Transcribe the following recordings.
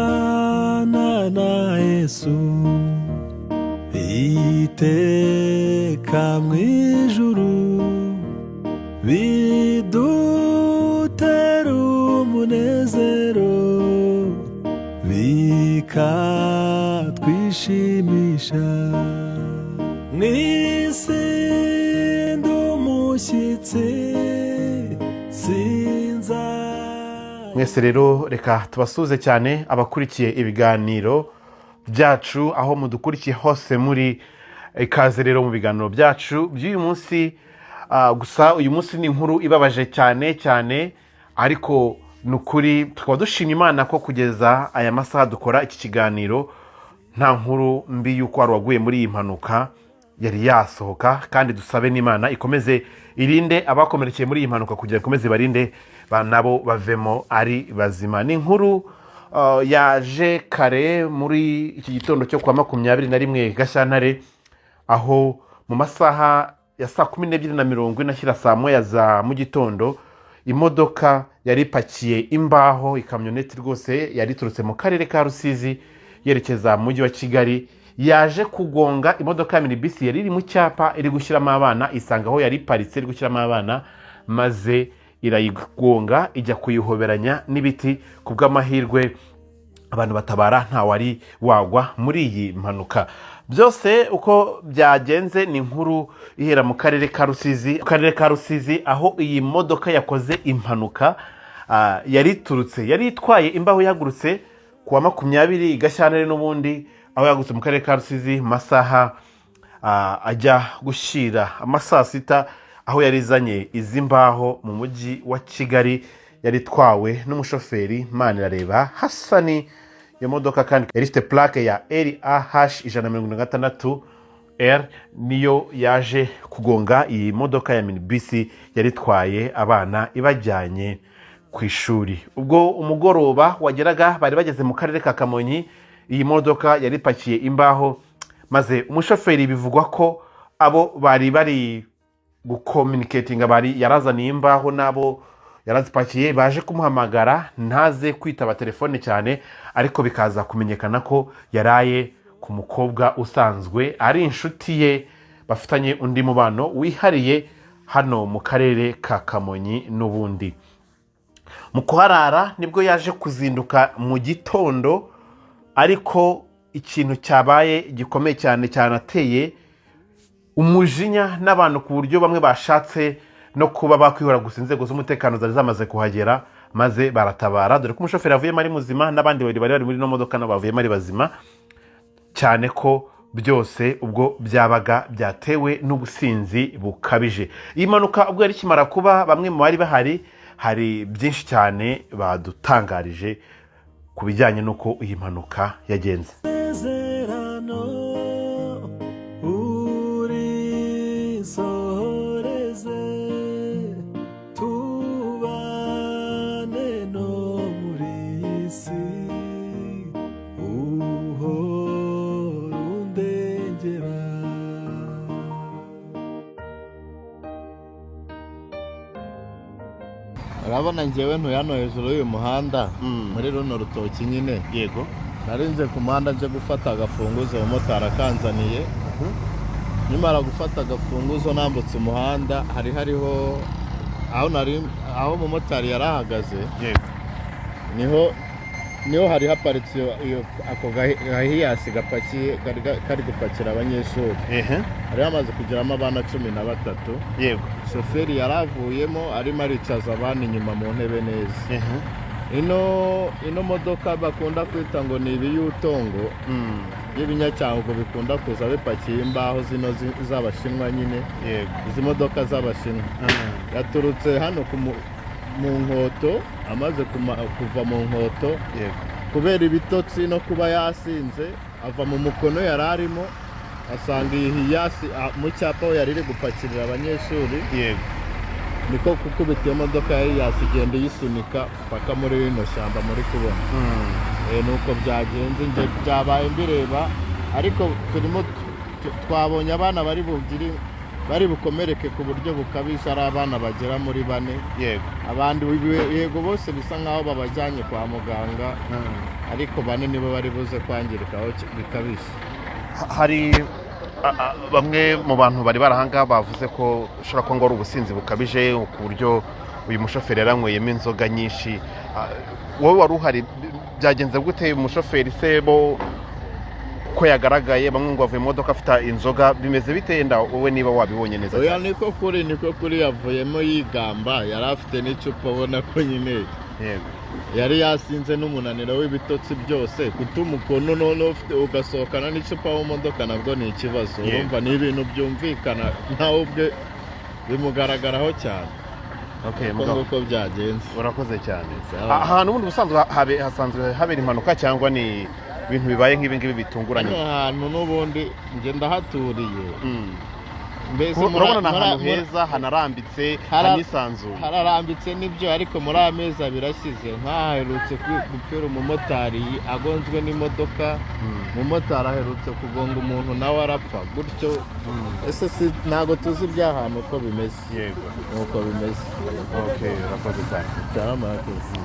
kubana na Yesu iteka mwijuru bidutera umunezero bikatwishimisha mwisi ndumushyitsi sinza. Mwese rero reka tubasuze cyane abakurikiye ibiganiro byacu aho mudukurikiye hose muri ikaze rero mu biganiro byacu by'uyu munsi. Gusa uyu munsi ni inkuru ibabaje cyane ariko nukuri tukaba dushima Imana ko kugeza aya masaha dukora iki kiganiro nta nkuru mbi yuko wari waguye muri iyi mpanuka yari yasohoka, kandi dusabe n'Imana ikomeze irinde abakomerekeye muri iyi mpanuka kugira ikomeze barinde nabo bavemo ari bazima. Ni inkuru yaje kare muri iki gitondo cyo kwa 21 Gashyantare, aho mu masaha ya saa 12:40 nashyira saa moya za mu gitondo imodoka yari ipakiye imbaho, ikamyoneti rwose yari iturutse mu karere ka Rusizi yerekeza mu mujyi wa Kigali, yaje kugonga imodoka ya minibisi yari iri mu cyapa iri gushyiramo abana, isanga aho yari iparitse iri gushyiramo abana, maze irayigonga ijya kuyihoberanya n'ibiti. Ku bw'amahirwe abantu batabara nta wari wagwa muri iyi mpanuka. Byose uko byagenze ni inkuru ihera mu karere ka Rusizi, aho iyi modoka yakoze impanuka yari iturutse, yari itwaye imbaho yagurutse kuwa 20 Gashyantare n'ubundi, aho yagurutse mu karere ka Rusizi masaha ajya gushira amasaa 6, aho yari izanye izi mbaho mu mujyi wa Kigali. Yari itwawe n'umushoferi Manirareba Hasani. Iyo modoka kandi yari ifite plaque ya RAH 156R, niyo yaje kugonga iyi modoka ya minibisi yari itwaye abana ibajyanye ku ishuri. Ubwo umugoroba wageraga bari bageze mu karere ka Kamonyi, iyi modoka yari ipakiye imbaho, maze umushoferi bivugwa ko abo bari gucommunicating bari yarazaniye imbaho nabo yarazipakiye baje kumuhamagara ntaze kwitaba telefone cyane, ariko bikaza kumenyekana ko yaraye ku mukobwa usanzwe ari inshuti ye bafitanye undi mubano wihariye hano mu karere ka Kamonyi n'ubundi. Mu kuharara nibwo yaje kuzinduka mu gitondo, ariko ikintu cyabaye gikomeye cyane ateye umujinya n'abantu ku buryo bamwe bashatse no kuba bakwihora gusa inzego z'umutekano zari zamaze kuhagera, maze baratabara, dore ko umushoferi avuyemo ari muzima n'abandi bari muri no modoka nabo bavuyemo ari bazima, cyane ko byose ubwo byabaga byatewe n'ubusinzi bukabije. Iyi mpanuka ubwo yari kimara kuba, bamwe mu bari bahari hari byinshi cyane badutangarije ku bijyanye n'uko iyi mpanuka yagenze. Urabona njyewe ntuyano hejuru y'uyu muhanda muri runo rutoki nyine, Yego, narinze ku muhanda nje gufata agafunguzo umumotari akanzaniye. Nimara gufata agafunguzo nambutse umuhanda, hariho aho umumotari yari ahagaze, niho hari haparitse ako gahiyasi gapakiye kari gupakira abanyeshuri. Hari hamaze kugeramo abana 13. Yego, shoferi yaravuyemo arimo aricaza abana inyuma mu ntebe neza. ino modoka bakunda kwita ngo ni ibiyutongo y'ibinyacyangwe bikunda kuza bipakiye imbaho zino z'abashinwa nyine. yego izi modoka z'abashinwa yaturutse hano mu nkoto, amaze kuva mu nkoto yego kubera ibitotsi no kuba yasinze ava mu mukono yari arimo, asanga iyi hiyasi mu cyapa aho yari iri gupakirira abanyeshuri. yego niko gukubita iyo modoka ya hiyasi igenda iyisunika paka muri rino shyamba muri kubona. nuko byagenze, njye byabaye mbireba, ariko turimo twabonye abana bari bukomereke ku buryo bukabije, ari abana bagera muri 4. yego abandi yego bose bisa nkaho babajyanye kwa muganga, ariko 4 nibo bari buze kwangirikaho bikabije. hari bamwe mu bantu bari barahanga bavuze ko ushobora kuba ngo ari ubusinzi bukabije ku buryo uyu mushoferi yaranyweyemo inzoga nyinshi. wowe wari uhari, byagenze gute? umushoferi se bo ko yagaragaye bamwe ngo bavuye mu modoka afite inzoga, bimeze bite? yenda wowe niba wabibonye neza. oya niko kuri yavuyemo yigamba, yari afite n'icupa ubona ko nyine yego yari yasinze n'umunaniro w'ibitotsi byose, kuta umukono none ugasohokana n'icupa mu modoka nabwo ni ikibazo. urumva ni ibintu byumvikana, nawe ubwe bimugaragaraho cyane. uko byagenze. urakoze cyane. ahantu ubundi busanzwe hasanzwe habera impanuka cyangwa ni ibintu bibaye nk'ibi ngibi bitunguranye? ahantu n'ubundi njye ndahaturiye. mbese urabona ni ahantu heza, hanarambitse, hanisanzuye. hararambitse n'ibyo, ariko muri amezi 2 ashize nkaherutse gupfira umumotari agonzwe n'imodoka. umumotari aherutse kugonga umuntu nawe arapfa gutyo. ese ntabwo tuzi iby'ahantu uko bimeze. yego nuko bimeze. urakoze cyane. cyamakoze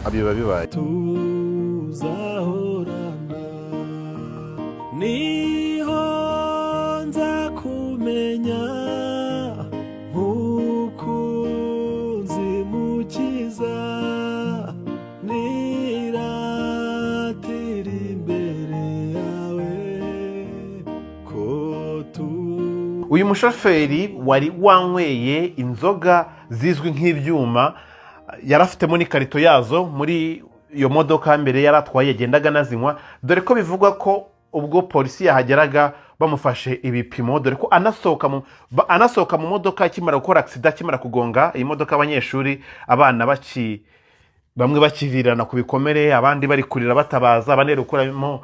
abiba bibaye. tuzahorana niho nza kumenya nk'ukunzi mukiza niratira imbere yawe ko uyu mushoferi wari wanyweye inzoga zizwi nk'ibyuma, yari afitemo n'ikarito yazo muri iyo modoka mbere yari atwaye, yagendaga anazinywa, dore ko bivugwa ko ubwo polisi yahageraga bamufashe ibipimo, dore ko anasohoka mu modoka akimara gukora agisida, akimara kugonga iyi modoka abanyeshuri, abana bamwe bakivirana ku bikomere, abandi bari kurira batabaza, abandi bari gukuramo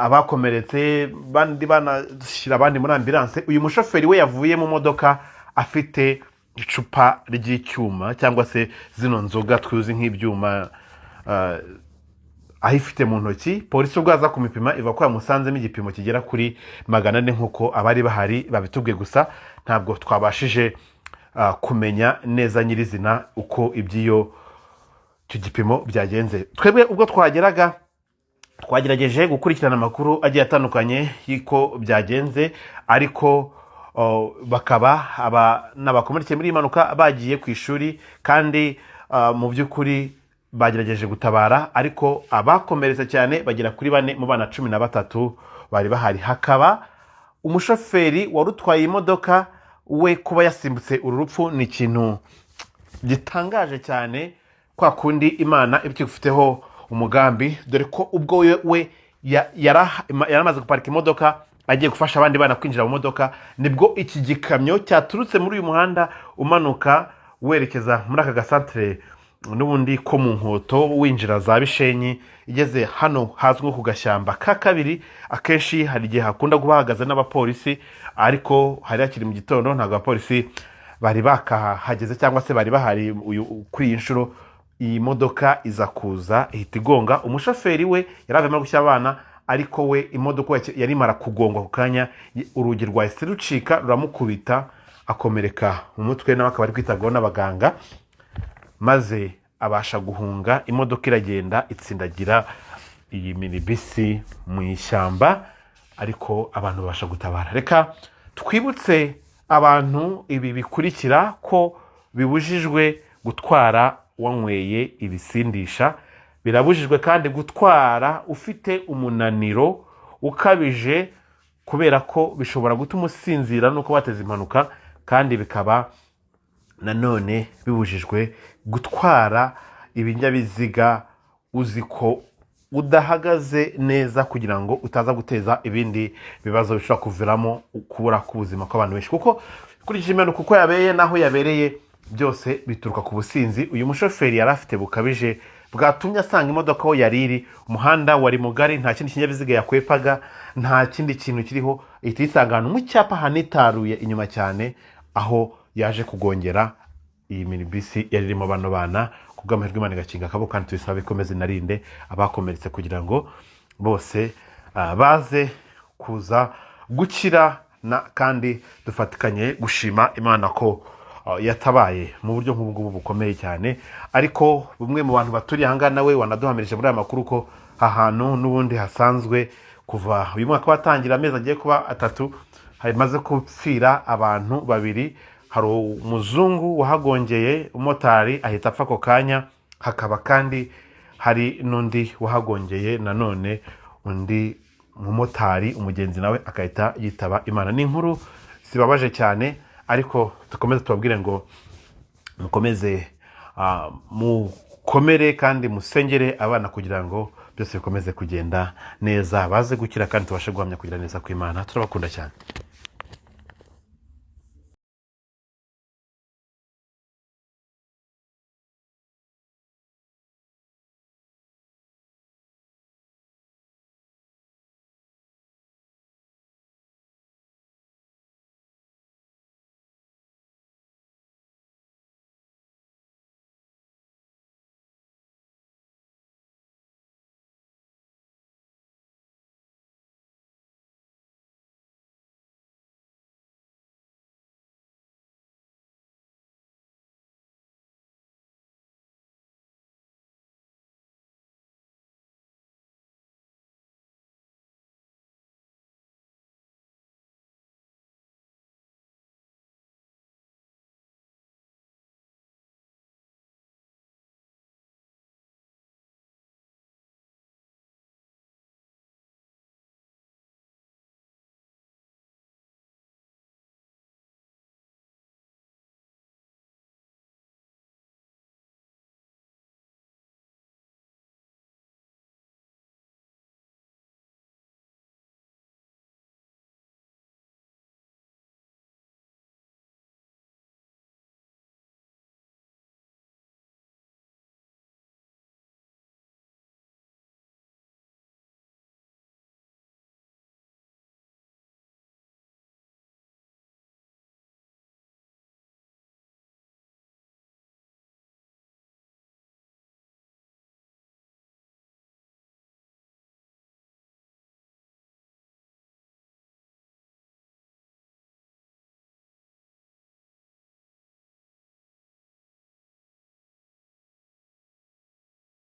abakomeretse, bandi banashyira abandi muri ambulance. uyu mushoferi we yavuye mu modoka afite icupa ry'icyuma cyangwa se zino nzoga tuzi nk'ibyuma, ayifite mu ntoki. polisi ubwo aza kumupima iva ko yamusanzemo igipimo kigera kuri 400 nk'uko abari bahari babitubwiye, gusa ntabwo twabashije kumenya neza nyirizina uko icyo gipimo byagenze. twebwe ubwo twagerageje gukurikirana amakuru agiye atandukanye y'uko byagenze, ariko bakaba n'abakomerekeye muri iyi mpanuka bagiye ku ishuri, kandi mu by'ukuri bagerageje gutabara, ariko abakomeretse cyane bagera kuri 4 mu bana 13 bari bahari. hakaba umushoferi wari utwaye imodoka we kuba yasimbutse uru rupfu ni ikintu gitangaje cyane, kwa kundi Imana ibikifiteho umugambi, dore ko ubwo we yaramaze guparika imodoka agiye gufasha abandi bana kwinjira mu modoka, nibwo iki gikamyo cyaturutse muri uyu muhanda umanuka werekeza muri aka gasantere n'ubundi ko mu nkoto winjira za Bishenyi, igeze hano hazwi ku gashyamba ka kabiri. akenshi hari igihe hakunda kuba hahagaze n'abapolisi, ariko hari hakiri mu gitondo ntabwo abapolisi bari bakahageze cyangwa se bari bahari kuri iyi nshuro. iyi modoka iza kuza ihita igonga umushoferi we, yari avemo gushyira abana, ariko we imodoka yari imara kugongwa ku kanya, urugi rwahise rucika ruramukubita, akomereka mu mutwe, nawe akaba ari kwitabwaho n'abaganga, maze abasha guhunga. imodoka iragenda itsindagira iyi minibisi mu ishyamba, ariko abantu babasha gutabara. reka twibutse abantu ibi bikurikira ko bibujijwe gutwara wanyweye ibisindisha, birabujijwe kandi gutwara ufite umunaniro ukabije, kubera ko bishobora gutuma usinzira nuko wateza impanuka, kandi bikaba nanone bibujijwe gutwara ibinyabiziga uzi ko udahagaze neza kugira ngo utaza guteza ibindi bibazo bishobora kuviramo kubura k'ubuzima kw'abantu benshi, kuko kurikije impanuka uko yabeye n'aho yabereye byose bituruka ku businzi uyu mushoferi yari afite bukabije bwatumye asanga imodoka aho yari iri. Umuhanda wari mugari, nta kindi kinyabiziga yakwepaga, nta kindi kintu kiriho, ihita yisanga ahantu mu cyapa hanitaruye inyuma cyane, aho yaje kugongera iyi minibisi yari irimo bano bana. Kubw'amahirwe Imana igakinga akaboko, kandi tuyisaba ikomeze inarinde abakomeretse kugira ngo bose baze kuza gukira, kandi dufatikanye gushima Imana ko yatabaye mu buryo nk'ubu bukomeye cyane. Ariko bumwe mu bantu baturiye aha ngaha nawe wanaduhamirije muri aya makuru ko ahantu n'ubundi hasanzwe kuva uyu mwaka watangira amezi agiye kuba 3 hamaze gupfira abantu 2. Hari umuzungu wahagongeye umumotari ahita apfa ako kanya, hakaba kandi hari n'undi wahagongeye nanone undi umumotari, umugenzi nawe akahita yitaba Imana. Ni inkuru zibabaje cyane, ariko dukomeze tubabwire ngo mukomeze mukomere kandi musengere abana kugira ngo byose bikomeze kugenda neza, baze gukira kandi tubashe guhamya kugira neza kw'Imana. Turabakunda cyane.